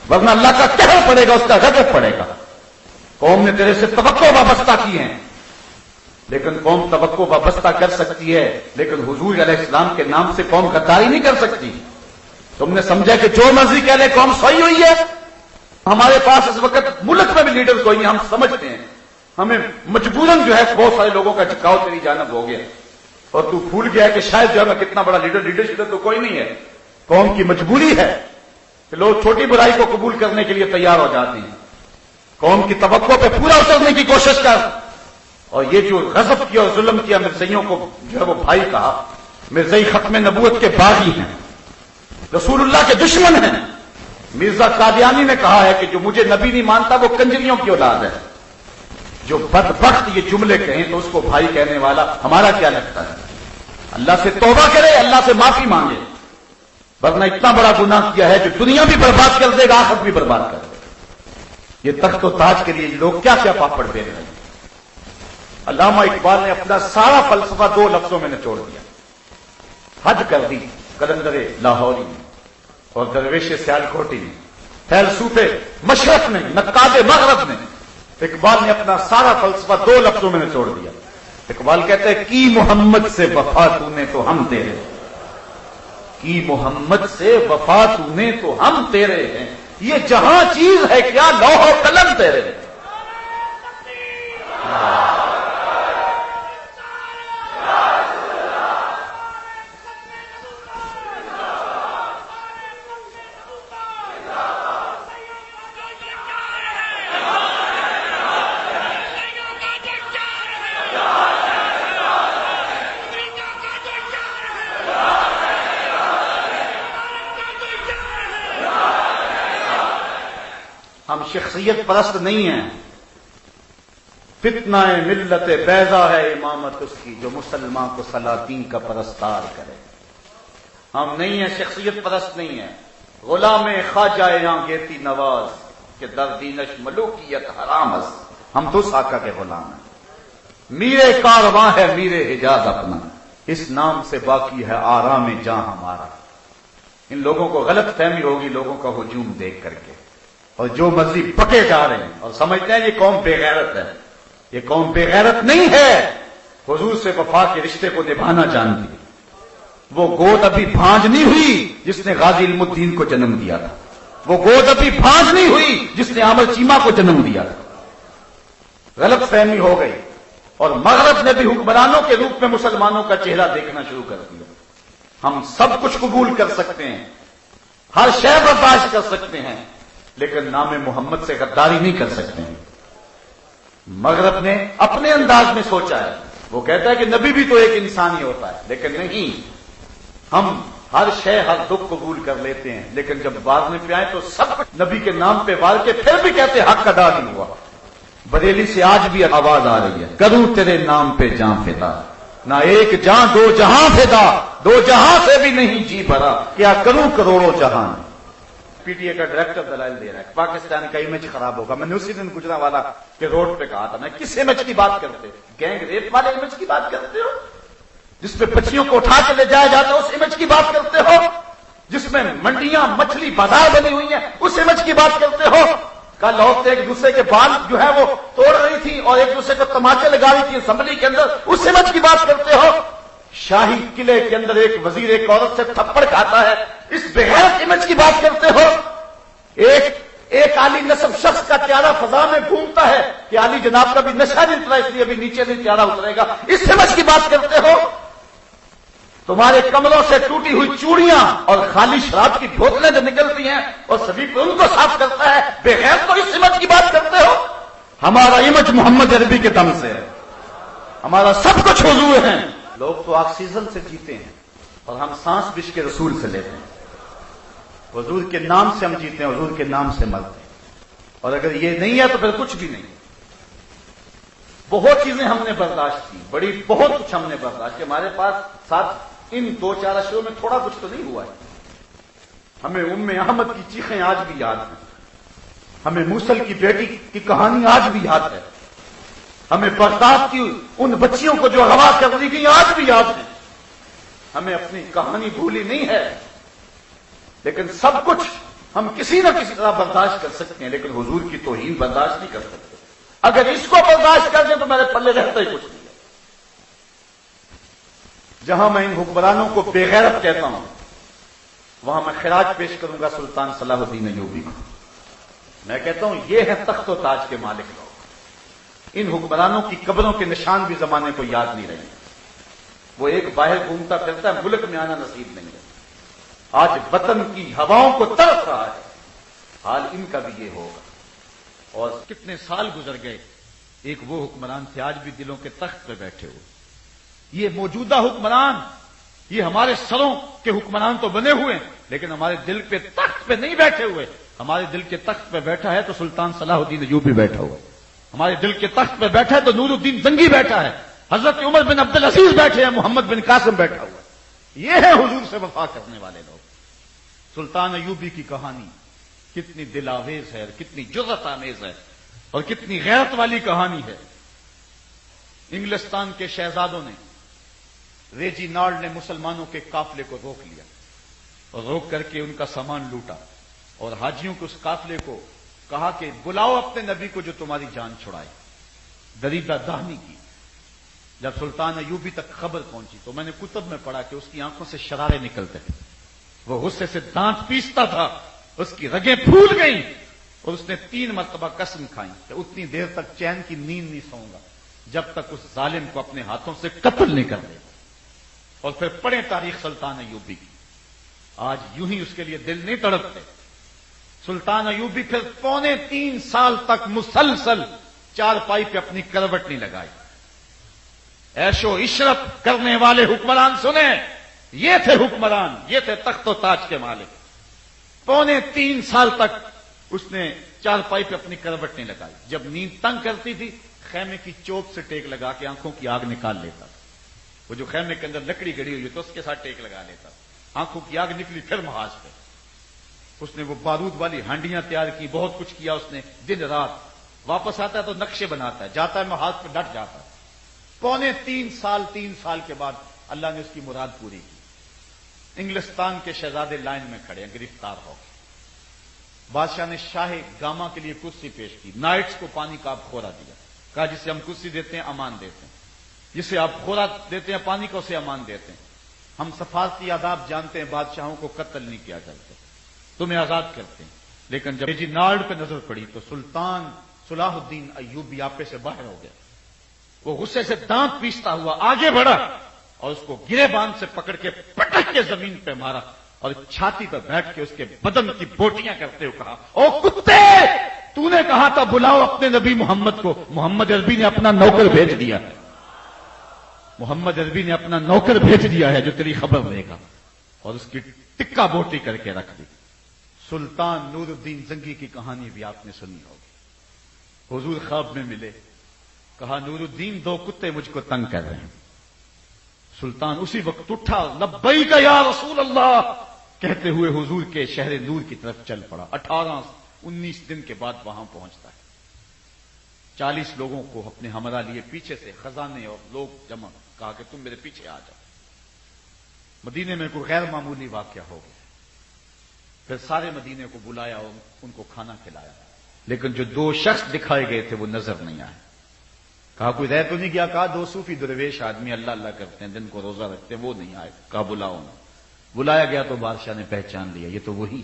ورنہ اللہ کا قہر پڑے گا، اس کا غضب پڑے گا۔ قوم نے تیرے سے توقع وابستہ کی ہیں، لیکن قوم توقع وابستہ کر سکتی ہے، لیکن حضور علیہ السلام کے نام سے قوم غداری نہیں کر سکتی۔ تم نے سمجھا کہ جو مرضی کہہ لے قوم سوئی ہوئی ہے؟ ہمارے پاس اس وقت ملک میں بھی لیڈر کوئی نہیں، ہم سمجھتے ہیں ہمیں مجبوراً جو ہے بہت سارے لوگوں کا جھکاؤ تیری جانب ہو گیا اور تو بھول گیا کہ شاید جو ہے میں کتنا بڑا لیڈرشپ تو کوئی نہیں ہے، قوم کی مجبوری ہے کہ لوگ چھوٹی برائی کو قبول کرنے کے لیے تیار ہو جاتے ہیں۔ قوم کی توقع پہ پورا اترنے کی کوشش کر، اور یہ جو غضب کیا اور ظلم کیا مرزائیوں کو جو ہے وہ بھائی کہا، مرزائی ختم نبوت کے باغی ہیں، رسول اللہ کے دشمن ہیں۔ مرزا قادیانی نے کہا ہے کہ جو مجھے نبی نہیں مانتا وہ کنجریوں کی اولاد ہے۔ جو بدبخت یہ جملے کہیں تو اس کو بھائی کہنے والا ہمارا کیا لگتا ہے؟ اللہ سے توبہ کرے، اللہ سے معافی مانگے، ورنہ اتنا بڑا گناہ کیا ہے جو دنیا بھی برباد کر دے گا، آخرت بھی برباد کر دے گا۔ یہ تخت و تاج کے لیے لوگ کیا کیا پاپڑ بیل رہے ہیں۔ علامہ اقبال نے اپنا سارا فلسفہ 2 لفظوں میں نچوڑ دیا، حد کر دی قلندر لاہوری نے اور درویش سیالکوٹی نے، فیلسوف مشرق نے، نقاد مغرب نے۔ اقبال نے اپنا سارا فلسفہ 2 لفظوں میں نچوڑ دیا۔ اقبال کہتے ہیں کی محمد سے وفا تو نے تو ہم تیرے، کی محمد سے وفا تو نے تو ہم تیرے ہیں، یہ جہاں چیز ہے کیا لوح و قلم تیرے۔ ہم شخصیت پرست نہیں ہیں، فتنہ ملت بیضا ہے امامت اس کی جو مسلمان کو سلاطین کا پرستار کرے۔ ہم نہیں ہیں، شخصیت پرست نہیں ہیں، غلام خواجہ یہاں گیتی نواز کہ در دینش ملوکیت حرام است، ہم تو اس آقا کے غلام ہیں۔ میرے کارواں ہے میرے حجاز اپنا، اس نام سے باقی ہے آرام جاں ہمارا۔ ان لوگوں کو غلط فہمی ہوگی لوگوں کا ہجوم دیکھ کر کے، اور جو مرضی پکے جا رہے ہیں اور سمجھتے ہیں یہ قوم بے غیرت ہے۔ یہ قوم بے غیرت نہیں ہے، حضور سے وفا کے رشتے کو نبھانا جانتی ہے۔ وہ گود ابھی بھانج نہیں ہوئی جس نے غازی علم الدین کو جنم دیا تھا، وہ گود ابھی بھانج نہیں ہوئی جس نے عامر چیمہ کو جنم دیا تھا۔ غلط فہمی ہو گئی، اور مغرب نے بھی حکمرانوں کے روپ میں مسلمانوں کا چہرہ دیکھنا شروع کر دیا۔ ہم سب کچھ قبول کر سکتے ہیں، ہر شے برداشت کر سکتے ہیں، لیکن نام محمد سے غداری نہیں کر سکتے ہیں۔ مغرب نے اپنے انداز میں سوچا ہے، وہ کہتا ہے کہ نبی بھی تو ایک انسان ہی ہوتا ہے، لیکن نہیں، ہم ہر شے ہر دکھ قبول کر لیتے ہیں، لیکن جب بازنے پہ آئے تو سب کچھ نبی کے نام پہ وار کے پھر بھی کہتے حق ادا نہیں ہوا۔ بریلی سے آج بھی آواز آ رہی ہے، کروں تیرے نام پہ جاں فدا، نہ ایک جاں 2 جہاں فدا، 2 جہاں سے بھی نہیں جی بھرا، کیا کروں کروڑوں جہاں۔ پی ٹی اے کا ڈائریکٹر دلائل دے رہا ہے پاکستان کا امیج خراب ہوگا۔ میں نے اسی دن گجرانوالہ کے روڈ پہ کہا تھا، میں کس امیج کی بات کرتے؟ گینگ ریپ والے امیج کی بات کرتے ہو، جس پہ بچیوں کو اٹھا کے لے جایا جاتا ہے، اس امیج کی بات کرتے ہو، جس میں منڈیاں مچھلی بازار بنی ہوئی ہیں، اس امیج کی بات کرتے ہو۔ کل عورتیں ایک دوسرے کے بال جو ہے وہ توڑ رہی تھی اور ایک دوسرے کو تماچے لگا رہی تھی اسمبلی کے اندر، اس امیج کی بات کرتے ہو۔ شاہی قلعے کے اندر ایک وزیر ایک عورت سے تھپڑ کھاتا ہے، اس بغیر امیج کی بات کرتے ہو۔ ایک عالی نسب شخص کا چہرہ فضا میں گھومتا ہے کہ علی جناب کا بھی نشہ نہیں اترا، اس لیے ابھی نیچے نہیں چہرہ اترے گا، اس امیج کی بات کرتے ہو۔ تمہارے کمروں سے ٹوٹی ہوئی چوڑیاں اور خالی شراب کی بوتلیں جو نکلتی ہیں اور سبھی کو ان کو صاف کرتا ہے، بغیر تو اس امیج کی بات کرتے ہو۔ ہمارا امیج محمد عربی کے دم سے ہے، ہمارا سب کچھ حضور ہے۔ لوگ تو آکسیجن سے جیتے ہیں اور ہم سانس بش کے رسول سے لیتے ہیں۔ حضور کے نام سے ہم جیتے ہیں، حضور کے نام سے مرتے ہیں، اور اگر یہ نہیں ہے تو پھر کچھ بھی نہیں۔ بہت چیزیں ہم نے برداشت کی، بہت کچھ ہم نے برداشت کی۔ ہمارے پاس ساتھ ان 2-4 اشروں میں تھوڑا کچھ تو نہیں ہوا ہے۔ ہمیں ام احمد کی چیخیں آج بھی یاد ہیں، ہمیں موصل کی بیٹی کی کہانی آج بھی یاد ہے، ہمیں بغداد کی ان بچیوں کو جو اغوا کر دی گئی آج بھی یاد ہے۔ ہمیں اپنی کہانی بھولی نہیں ہے، لیکن سب کچھ ہم کسی نہ کسی طرح برداشت کر سکتے ہیں، لیکن حضور کی توہین برداشت نہیں کر سکتے۔ اگر اس کو برداشت کر دیں تو میرے پلے رہتا ہی کچھ نہیں ہے۔ جہاں میں ان حکمرانوں کو بے غیرت کہتا ہوں، وہاں میں خراج پیش کروں گا سلطان صلاح الدین ایوبی کو۔ میں کہتا ہوں یہ ہے تخت و تاج کے مالک لوگ۔ ان حکمرانوں کی قبروں کے نشان بھی زمانے کو یاد نہیں رہے۔ وہ ایک باہر گھومتا پھرتا ہے، ملک میں آنا نصیب نہیں ہے، آج وطن کی ہواؤں کو تڑپ رہا ہے۔ حال ان کا بھی یہ ہوگا۔ اور کتنے سال گزر گئے، ایک وہ حکمران تھے آج بھی دلوں کے تخت پہ بیٹھے ہوئے۔ یہ موجودہ حکمران یہ ہمارے سروں کے حکمران تو بنے ہوئے ہیں لیکن ہمارے دل پہ تخت پہ نہیں بیٹھے ہوئے. ہمارے دل کے تخت پہ بیٹھا ہے تو سلطان صلاح الدین ایوبی بیٹھا ہوا ہے. ہمارے دل کے تخت پہ بیٹھا ہے تو نور الدین زنگی بیٹھا ہے, حضرت عمر بن عبد العزیز بیٹھے ہیں, محمد بن قاسم بیٹھا ہوا ہے. یہ ہے حضور سے وفا کرنے والے لوگ. سلطان ایوبی کی کہانی کتنی دل آویز ہے, کتنی جرأت آمیز ہے اور کتنی غیرت والی کہانی ہے. انگلستان کے شہزادوں نے, ریجی نارڈ نے مسلمانوں کے قافلے کو روک لیا اور روک کر کے ان کا سامان لوٹا اور حاجیوں کے اس قافلے کو کہا کہ بلاؤ اپنے نبی کو جو تمہاری جان چھڑائے. دریدہ دہنی کی. جب سلطان ایوبی تک خبر پہنچی تو میں نے کتب میں پڑھا کہ اس کی آنکھوں سے شرارے نکلتے تھے, وہ غصے سے دانت پیستا تھا, اس کی رگیں پھول گئیں اور اس نے 3 مرتبہ قسم کھائی کہ اتنی دیر تک چین کی نیند نہیں سوؤں گا جب تک اس ظالم کو اپنے ہاتھوں سے قتل نہیں کر دے. اور پھر پڑھیں تاریخ سلطان ایوبی کی. آج یوں ہی اس کے لیے دل نہیں تڑپتے. سلطان ایوبی پھر 3.25 سال تک مسلسل چارپائی پہ اپنی کروٹ نہیں لگائی. عیش و عشرت کرنے والے حکمران سنیں, یہ تھے حکمران, یہ تھے تخت و تاج کے مالک. 3.25 سال تک اس نے چارپائی پہ اپنی کروٹ نہیں لگائی. جب نیند تنگ کرتی تھی خیمے کی چوک سے ٹیک لگا کے آنکھوں کی آگ نکال لیتا تھا. وہ جو خیمے کے اندر لکڑی گڑی ہوئی تو اس کے ساتھ ٹیک لگا لیتا, آنکھوں کی آگ نکلی پھر محاذ پہ. اس نے وہ بارود والی ہانڈیاں تیار کی, بہت کچھ کیا اس نے دن رات. واپس آتا ہے تو نقشے بناتا ہے, جاتا ہے محاذ پہ ڈٹ جاتا ہے. 3 سال کے بعد اللہ نے اس کی مراد پوری کی. انگلستان کے شہزادے لائن میں کھڑے ہیں گرفتار ہو گئے. بادشاہ نے شاہ گاما کے لیے کرسی پیش کی. نائٹس کو پانی کا آپ خورا دیا, کہا جسے ہم کرسی دیتے ہیں امان دیتے ہیں, جسے آپ خورا دیتے ہیں پانی کا اسے امان دیتے ہیں. ہم سفارتی آداب جانتے ہیں, بادشاہوں کو قتل نہیں کیا جاتا, تمہیں آزاد کرتے ہیں. لیکن جب ریجی نارڈ پہ نظر پڑی تو سلطان صلاح الدین ایوبی آپے سے باہر ہو گیا. وہ غصے سے دانت پیستا ہوا آگے بڑھا اور اس کو گرے باندھ سے پکڑ کے پٹک کے زمین پہ مارا اور چھاتی پر بیٹھ کے اس کے بدن کی بوٹیاں کرتے ہوئے کہا, او کتے, تو نے کہا تھا بلاؤ اپنے نبی محمد کو, محمد عربی نے اپنا نوکر بھیج دیا ہے, محمد عربی نے اپنا نوکر بھیج دیا ہے جو تیری خبر لے گا. اور اس کی ٹکا بوٹی کر کے رکھ دی. سلطان نور الدین زنگی کی کہانی بھی آپ نے سنی ہوگی. حضور خواب میں ملے, کہا نور الدین 2 کتے مجھ کو تنگ کر رہے ہیں. سلطان اسی وقت اٹھا, لبیک یا رسول اللہ کہتے ہوئے حضور کے شہر نور کی طرف چل پڑا. 18-19 دن کے بعد وہاں پہنچتا ہے. 40 لوگوں کو اپنے ہمراہ لیے پیچھے سے خزانے اور لوگ جمع, کہا کہ تم میرے پیچھے آ جاؤ. مدینے میں کوئی غیر معمولی واقعہ ہو گیا. پھر سارے مدینے کو بلایا اور ان کو کھانا کھلایا, لیکن جو 2 شخص دکھائے گئے تھے وہ نظر نہیں آئے. کہا کوئی رہ تو نہیں گیا, کہا 2 صوفی درویش آدمی اللہ اللہ کرتے ہیں, دن کو روزہ رکھتے ہیں, وہ نہیں آئے. کہا بلاؤ نا. بلایا گیا تو بادشاہ نے پہچان لیا, یہ تو وہی.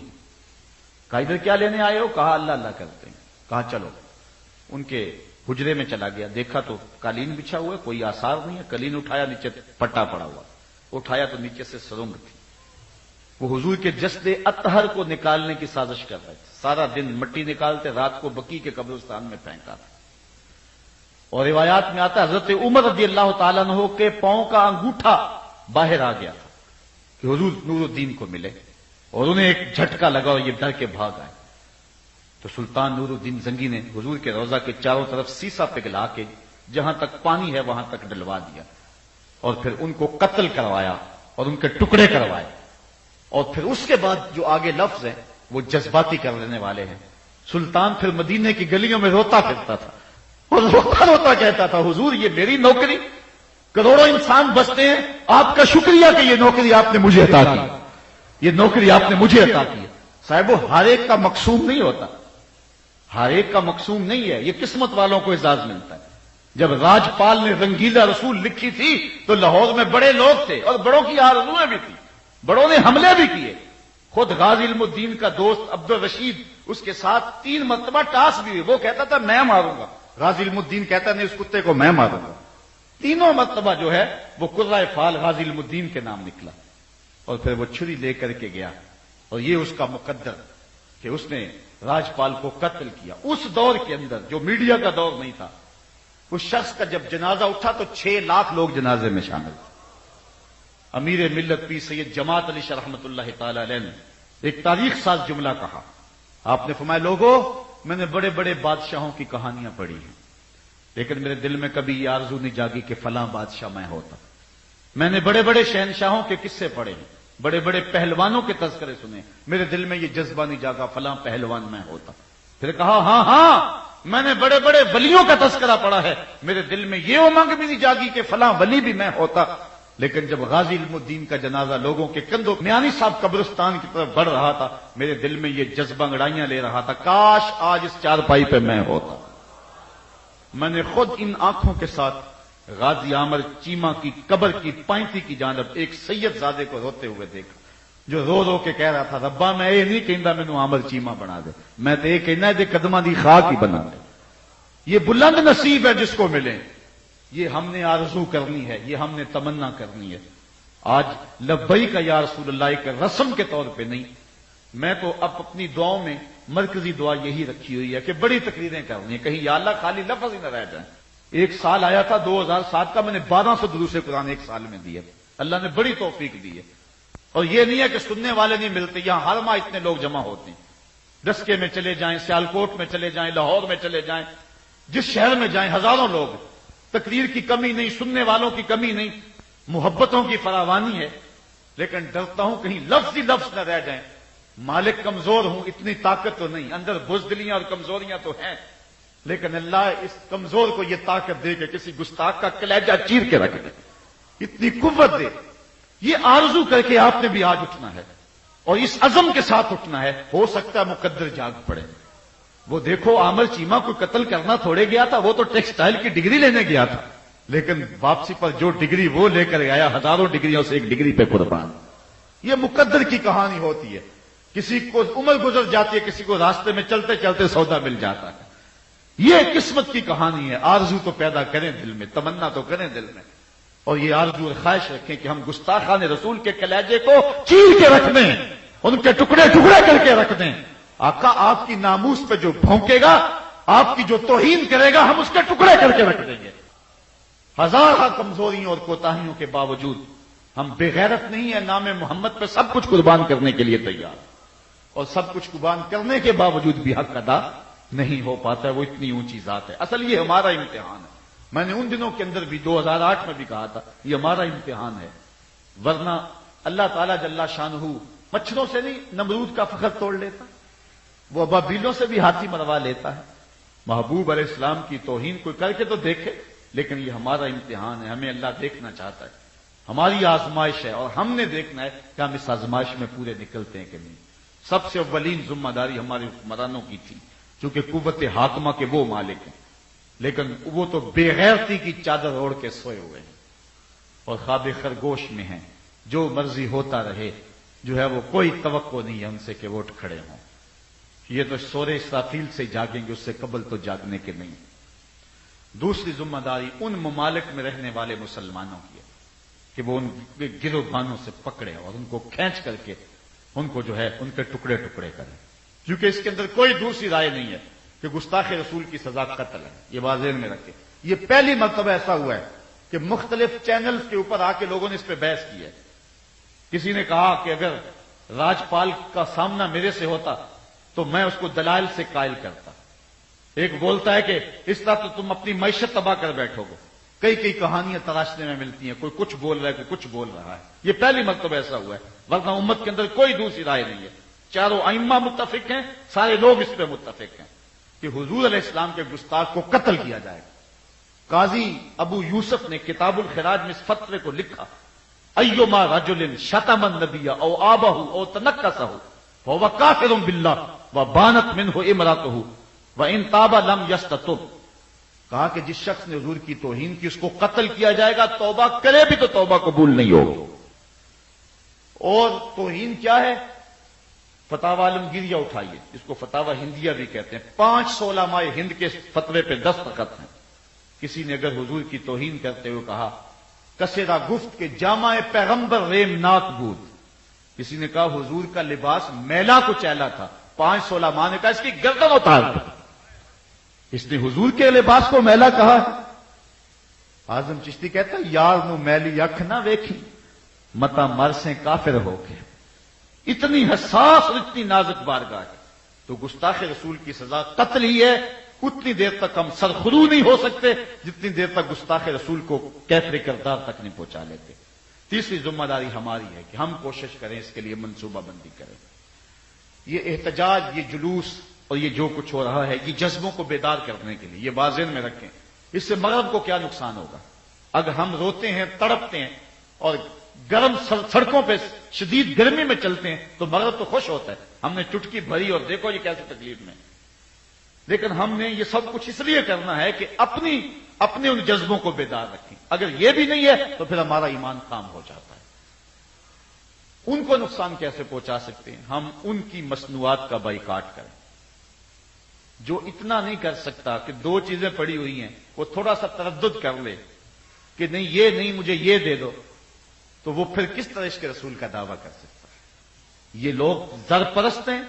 کہا ادھر کیا لینے آئے ہو؟ کہا اللہ اللہ کرتے ہیں. کہا چلو. ان کے حجرے میں چلا گیا, دیکھا تو قالین بچھا ہوا ہے, کوئی آثار نہیں ہے. قالین اٹھایا, نیچے پٹا پڑا ہوا, اٹھایا تو نیچے سے سرنگ تھی. وہ حضور کے جسد اطہر کو نکالنے کی سازش کر رہے تھے. سارا دن مٹی نکالتے, رات کو بقی کے قبرستان میں پھینکا تھا. اور روایات میں آتا ہے حضرت عمر رضی اللہ تعالیٰ عنہ کے پاؤں کا انگوٹھا باہر آ گیا تھا کہ حضور نور الدین کو ملے, اور انہیں ایک جھٹکا لگا اور یہ ڈر کے بھاگ آئے. تو سلطان نور الدین زنگی نے حضور کے روضہ کے چاروں طرف سیسا پگھلا کے جہاں تک پانی ہے وہاں تک ڈلوا دیا, اور پھر ان کو قتل کروایا اور ان کے ٹکڑے کروائے. اور پھر اس کے بعد جو آگے لفظ ہیں وہ جذباتی کر لینے والے ہیں. سلطان پھر مدینے کی گلیوں میں روتا پھرتا تھا اور روتا روتا کہتا تھا, حضور یہ میری نوکری, کروڑوں انسان بستے ہیں, آپ کا شکریہ کہ یہ نوکری آپ نے مجھے عطا کی, یہ نوکری آپ نے مجھے عطا کی. صاحب وہ ہر ایک کا مقصوم نہیں ہوتا, ہر ایک کا مقصوم نہیں ہے, یہ قسمت والوں کو اعزاز ملتا ہے. جب راجپال نے رنگیلا رسول لکھی تھی تو لاہور میں بڑے لوگ تھے اور بڑوں کی آرزویں بھی تھی, بڑوں نے حملے بھی کیے. خود غازی علم الدین کا دوست عبد الرشید اس کے ساتھ 3 مرتبہ ٹاس بھی ہوئی, وہ کہتا تھا میں ماروں گا, غازی علم الدین کہتا نہیں اس کتے کو میں ماروں گا. 3 مرتبہ جو ہے وہ قرۂ فال غازی علم الدین کے نام نکلا. اور پھر وہ چھری لے کر کے گیا, اور یہ اس کا مقدر کہ اس نے راجپال کو قتل کیا. اس دور کے اندر جو میڈیا کا دور نہیں تھا, اس شخص کا جب جنازہ اٹھا تو 6 لاکھ لوگ جنازے میں شامل تھے. امیر ملت پیر سید جماعت علی شاہ رحمۃ اللہ تعالی علیہ نے ایک تاریخ ساز جملہ کہا. آپ نے فرمایا لوگوں میں نے بڑے بڑے بادشاہوں کی کہانیاں پڑھی ہیں لیکن میرے دل میں کبھی یہ آرزو نہیں جاگی کہ فلاں بادشاہ میں ہوتا. میں نے بڑے بڑے شہنشاہوں کے قصے پڑھے ہیں, بڑے بڑے پہلوانوں کے تذکرے سنے, میرے دل میں یہ جذبہ نہیں جاگا فلاں پہلوان میں ہوتا. پھر کہا ہاں میں نے بڑے بڑے ولیوں کا تذکرہ پڑھا ہے, میرے دل میں یہ امنگ بھی نہیں جاگی کہ فلاں ولی بھی میں ہوتا. لیکن جب غازی علم الدین کا جنازہ لوگوں کے کندھوں میانی صاحب قبرستان کی طرف بڑھ رہا تھا, میرے دل میں یہ جذبہ انگڑائیاں لے رہا تھا, کاش آج اس چارپائی پہ میں ہوتا. میں نے خود ان آنکھوں کے ساتھ غازی عامر چیمہ کی قبر کی پائنتی کی جانب ایک سید زادے کو روتے ہوئے دیکھا, جو رو رو کے کہہ رہا تھا ربا میں یہ نہیں کہندا مینوں عامر چیمہ بنا دے, میں تو یہ کہنا ہے قدماں دی خاک ہی بنا دے. یہ بلند نصیب ہے جس کو ملے, یہ ہم نے آرزو کرنی ہے, یہ ہم نے تمنا کرنی ہے. آج لبیک یا رسول اللہ ایک رسم کے طور پہ نہیں, میں تو اب اپنی دعاؤں میں مرکزی دعا یہی رکھی ہوئی ہے کہ بڑی تقریریں کرنی ہے, کہیں یا اللہ خالی لفظ ہی نہ رہ جائیں. ایک سال آیا تھا 2007 کا, میں نے 1200 دروس قرآن ایک سال میں دی ہے, اللہ نے بڑی توفیق دی ہے. اور یہ نہیں ہے کہ سننے والے نہیں ملتے, یہاں ہر ماہ اتنے لوگ جمع ہوتے ہیں. ڈسکے میں چلے جائیں, سیالکوٹ میں چلے جائیں, لاہور میں چلے جائیں, جس شہر میں جائیں ہزاروں لوگ. تقریر کی کمی نہیں, سننے والوں کی کمی نہیں, محبتوں کی فراوانی ہے. لیکن ڈرتا ہوں کہیں لفظ ہی لفظ نہ رہ جائیں. مالک کمزور ہوں, اتنی طاقت تو نہیں, اندر بزدلیاں اور کمزوریاں تو ہیں, لیکن اللہ اس کمزور کو یہ طاقت دے کہ کسی گستاخ کا کلیجہ چیر کے رکھ دے, اتنی قوت دے. یہ آرزو کر کے آپ نے بھی آج اٹھنا ہے اور اس عزم کے ساتھ اٹھنا ہے. ہو سکتا ہے مقدر جاگ پڑے. وہ دیکھو عامر چیمہ کو قتل کرنا تھوڑے گیا تھا, وہ تو ٹیکسٹائل کی ڈگری لینے گیا تھا, لیکن واپسی پر جو ڈگری وہ لے کر آیا, ہزاروں ڈگریوں سے ایک ڈگری پہ قربان. یہ مقدر کی کہانی ہوتی ہے. کسی کو عمر گزر جاتی ہے, کسی کو راستے میں چلتے چلتے سودا مل جاتا ہے. یہ قسمت کی کہانی ہے. آرزو تو پیدا کریں دل میں, تمنا تو کریں دل میں, اور یہ آرزو اور خواہش رکھیں کہ ہم گستاخان رسول کے کلیجے کو چیر کے رکھ دیں, ان کے ٹکڑے ٹکڑے کر کے رکھ دیں. آقا آپ کی ناموس پہ جو بھونکے گا, آپ کی جو توہین کرے گا, ہم اس کے ٹکڑے کر کے رکھ دیں گے. ہزارہ کمزوریوں اور کوتاہیوں کے باوجود ہم بے غیرت نہیں ہیں. نام محمد پہ سب کچھ قربان کرنے کے لیے تیار, اور سب کچھ قربان کرنے کے باوجود بھی حق ادا نہیں ہو پاتا ہے. وہ اتنی اونچی ذات ہے. اصل یہ ہمارا امتحان ہے. میں نے ان دنوں کے اندر بھی 2008 میں بھی کہا تھا یہ ہمارا امتحان ہے, ورنہ اللہ تعالیٰ جل شانہ مچھروں سے نہیں نمرود کا فخر توڑ لیتا, وہ ابابیلوں سے بھی ہاتھی مروا لیتا ہے. محبوب علیہ السلام کی توہین کوئی کر کے تو دیکھے, لیکن یہ ہمارا امتحان ہے. ہمیں اللہ دیکھنا چاہتا ہے, ہماری آزمائش ہے, اور ہم نے دیکھنا ہے کہ ہم اس آزمائش میں پورے نکلتے ہیں کہ نہیں. سب سے اولین ذمہ داری ہمارے حکمرانوں کی تھی, چونکہ قوت حاکمہ کے وہ مالک ہیں, لیکن وہ تو بے غیرتی کی چادر اوڑھ کے سوئے ہوئے ہیں اور خواب خرگوش میں ہیں. جو مرضی ہوتا رہے, جو ہے وہ کوئی توقع نہیں ہے ان سے کہ وہ اٹھ کھڑے ہوں. یہ تو سورے اسرافیل سے جاگیں گے, اس سے قبل تو جاگنے کے نہیں. دوسری ذمہ داری ان ممالک میں رہنے والے مسلمانوں کی ہے کہ وہ ان گروبانوں سے پکڑے اور ان کو کھینچ کر کے ان کو جو ہے ان کے ٹکڑے ٹکڑے کریں. کیونکہ اس کے اندر کوئی دوسری رائے نہیں ہے کہ گستاخ رسول کی سزا قتل ہے. یہ واضح میں رکھے. یہ پہلی مرتبہ ایسا ہوا ہے کہ مختلف چینلز کے اوپر آ کے لوگوں نے اس پہ بحث کی ہے. کسی نے کہا کہ اگر راجپال کا سامنا میرے سے ہوتا تو میں اس کو دلائل سے قائل کرتا. ایک بولتا ہے کہ اس طرح تو تم اپنی معیشت تباہ کر بیٹھو گے. کئی کئی کہانیاں تراشنے میں ملتی ہیں, کوئی کچھ بول رہا ہے, کوئی کچھ بول رہا ہے. یہ پہلی مرتبہ ایسا ہوا ہے, ورنہ امت کے اندر کوئی دوسری رائے نہیں ہے. چاروں ائمہ متفق ہیں, سارے لوگ اس پہ متفق ہیں کہ حضور علیہ السلام کے گستاخ کو قتل کیا جائے. قاضی ابو یوسف نے کتاب الخراج میں اس فتوے کو لکھا, ایما رجل شتم النبی او آبہ او تنکسہ فہو کافر باللہ وبانت منہ امرأتہ وان تاب لم یستتب. کہا کہ جس شخص نے حضور کی توہین کی اس کو قتل کیا جائے گا, توبہ کرے بھی تو توبہ قبول نہیں ہوگی. اور توہین کیا ہے؟ فتاوی عالمگیریہ اٹھائیے, اس کو فتاوی ہندیہ بھی کہتے ہیں. 5 علماء ہند کے فتوے پہ دستخط ہیں. کسی نے اگر حضور کی توہین کرتے ہوئے کہا کسیدہ گفت کے جامع پیغمبر ریم ناک بود, کسی نے کہا حضور کا لباس میلا کو چیلا تھا, 5 علماء نے کہا اس کی گردن اتار دو. اس نے حضور کے لباس کو میلا کہا. اعظم چشتی کہتا یار نو میلی اکھ نہ ویکھی, متا مر سے کافر ہو کے، اتنی حساس اور اتنی نازک بارگاہ ہے، تو گستاخ رسول کی سزا قتل ہی ہے۔ اتنی دیر تک ہم سرخرو نہیں ہو سکتے جتنی دیر تک گستاخ رسول کو کیفر کردار تک نہیں پہنچا لیتے۔ تیسری ذمہ داری ہماری ہے کہ ہم کوشش کریں، اس کے لیے منصوبہ بندی کریں۔ یہ احتجاج، یہ جلوس اور یہ جو کچھ ہو رہا ہے، یہ جذبوں کو بیدار کرنے کے لیے، یہ بازین میں رکھیں۔ اس سے مغرب کو کیا نقصان ہوگا؟ اگر ہم روتے ہیں، تڑپتے ہیں اور گرم سڑکوں پہ شدید گرمی میں چلتے ہیں تو مغرب تو خوش ہوتا ہے، ہم نے چٹکی بھری اور دیکھو یہ کیسی تکلیف میں۔ لیکن ہم نے یہ سب کچھ اس لیے کرنا ہے کہ اپنے ان جذبوں کو بیدار رکھیں۔ اگر یہ بھی نہیں ہے تو پھر ہمارا ایمان خام ہو جاتا ہے۔ ان کو نقصان کیسے پہنچا سکتے ہیں؟ ہم ان کی مصنوعات کا بائیکاٹ کریں۔ جو اتنا نہیں کر سکتا کہ دو چیزیں پڑی ہوئی ہیں وہ تھوڑا سا تردد کر لے کہ نہیں یہ نہیں، مجھے یہ دے دو، تو وہ پھر کس طرح عشق رسول کا دعویٰ کر سکتا ہے؟ یہ لوگ زر پرست ہیں،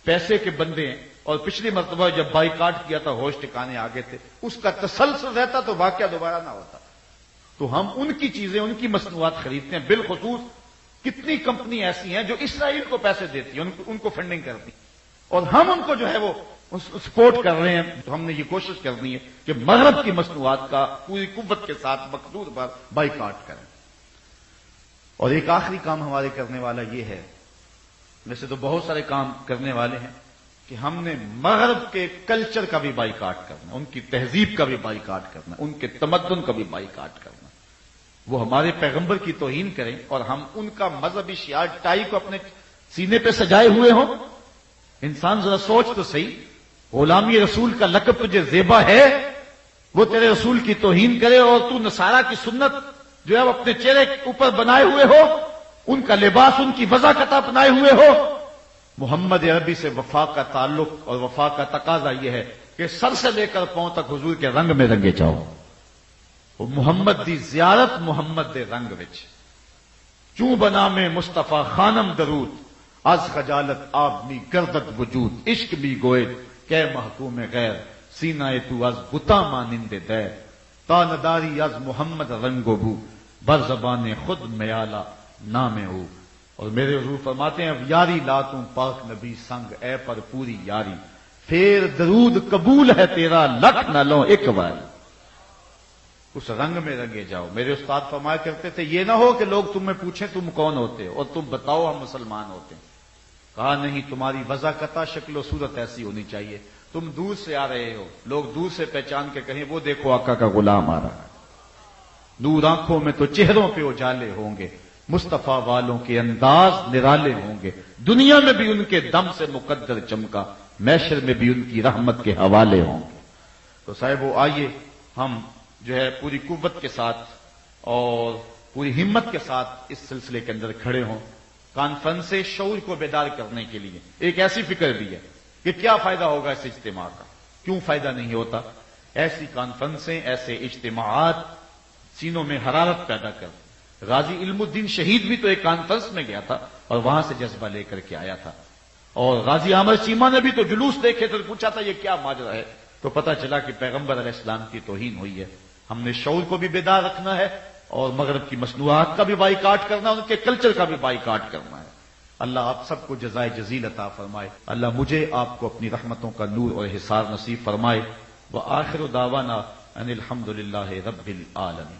پیسے کے بندے ہیں، اور پچھلی مرتبہ جب بائیکاٹ کیا تھا ہوش ٹھکانے آگے تھے، اس کا تسلسل رہتا تو واقعہ دوبارہ نہ ہوتا۔ تو ہم ان کی چیزیں، ان کی مصنوعات خریدتے ہیں۔ بالخصوص کتنی کمپنی ایسی ہیں جو اسرائیل کو پیسے دیتی ہیں، ان کو فنڈنگ کرتی ہیں، اور ہم ان کو جو ہے وہ سپورٹ کر رہے ہیں۔ تو ہم نے یہ کوشش کرنی ہے کہ مغرب کی مصنوعات کا پوری قوت کے ساتھ مقصود پر بائیکاٹ کریں۔ اور ایک آخری کام ہمارے کرنے والا یہ ہے، ویسے تو بہت سارے کام کرنے والے ہیں، کہ ہم نے مغرب کے کلچر کا بھی بائیکاٹ کرنا، ان کی تہذیب کا بھی بائیکاٹ کرنا، ان کے تمدن کا بھی بائیکاٹ کرنا۔ وہ ہمارے پیغمبر کی توہین کریں اور ہم ان کا مذہبی شعار ٹائی کو اپنے سینے پہ سجائے ہوئے ہوں۔ انسان ذرا سوچ تو صحیح، غلامی رسول کا لقب تجھے زیبا ہے، وہ تیرے رسول کی توہین کرے اور تو نصارہ کی سنت جو ہے وہ اپنے چہرے کے اوپر بنائے ہوئے ہو، ان کا لباس، ان کی وضاقت اپنائے ہوئے ہو۔ محمد عربی سے وفا کا تعلق اور وفا کا تقاضا یہ ہے کہ سر سے لے کر پاؤں تک حضور کے رنگ میں رنگے جاؤ۔ محمد دی زیارت محمد دے رنگ وچ، چوں بنا میں مصطفیٰ خانم درود، از خجالت آب می گردد وجود، عشق می گوئے کہ محکوم غیر، سینہ تو از بتا مانند دیر، تا نداری از محمد رنگ و بو، بر زبان خود میالہ نام ہو۔ اور میرے حضور فرماتے ہیں اب یاری لاتوں پاک نبی سنگ، اے پر پوری یاری، پھر درود قبول ہے تیرا لکھ نہ لو ایک بار۔ اس رنگ میں رنگے جاؤ۔ میرے استاد فرمایا کرتے تھے یہ نہ ہو کہ لوگ تمہیں پوچھیں تم کون ہوتے ہو اور تم بتاؤ ہم مسلمان ہوتے ہیں۔ کہا نہیں، تمہاری وضاقتہ شکل و صورت ایسی ہونی چاہیے، تم دور سے آ رہے ہو، لوگ دور سے پہچان کے کہیں وہ دیکھو آقا کا غلام آ رہا ہے۔ نور آنکھوں میں تو چہروں پہ اجالے ہوں گے، مصطفیٰ والوں کے انداز نرالے ہوں گے، دنیا میں بھی ان کے دم سے مقدر چمکا، محشر میں بھی ان کی رحمت کے حوالے ہوں گے۔ تو صاحبو آئیے ہم جو ہے پوری قوت کے ساتھ اور پوری ہمت کے ساتھ اس سلسلے کے اندر کھڑے ہوں۔ کانفرنس شعور کو بیدار کرنے کے لیے ایک ایسی فکر بھی ہے کہ کیا فائدہ ہوگا اس اجتماع کا، کیوں فائدہ نہیں ہوتا؟ ایسی کانفرنسیں، ایسے اجتماعات سینوں میں حرارت پیدا کر۔ غازی علم الدین شہید بھی تو ایک کانفرنس میں گیا تھا اور وہاں سے جذبہ لے کر کے آیا تھا، اور غازی احمد چیمہ نے بھی تو جلوس دیکھے تو پوچھا تھا یہ کیا ماجرا ہے، تو پتہ چلا کہ پیغمبر علیہ السلام کی توہین ہوئی ہے۔ ہم نے شعور کو بھی بیدار رکھنا ہے اور مغرب کی مصنوعات کا بھی بائیکاٹ کرنا ہے، ان کے کلچر کا بھی بائیکاٹ کرنا ہے۔ اللہ آپ سب کو جزائے جزیل عطا فرمائے، اللہ مجھے آپ کو اپنی رحمتوں کا نور اور حصار نصیب فرمائے۔ وآخر دعوانا ان الحمد للہ رب العالمین۔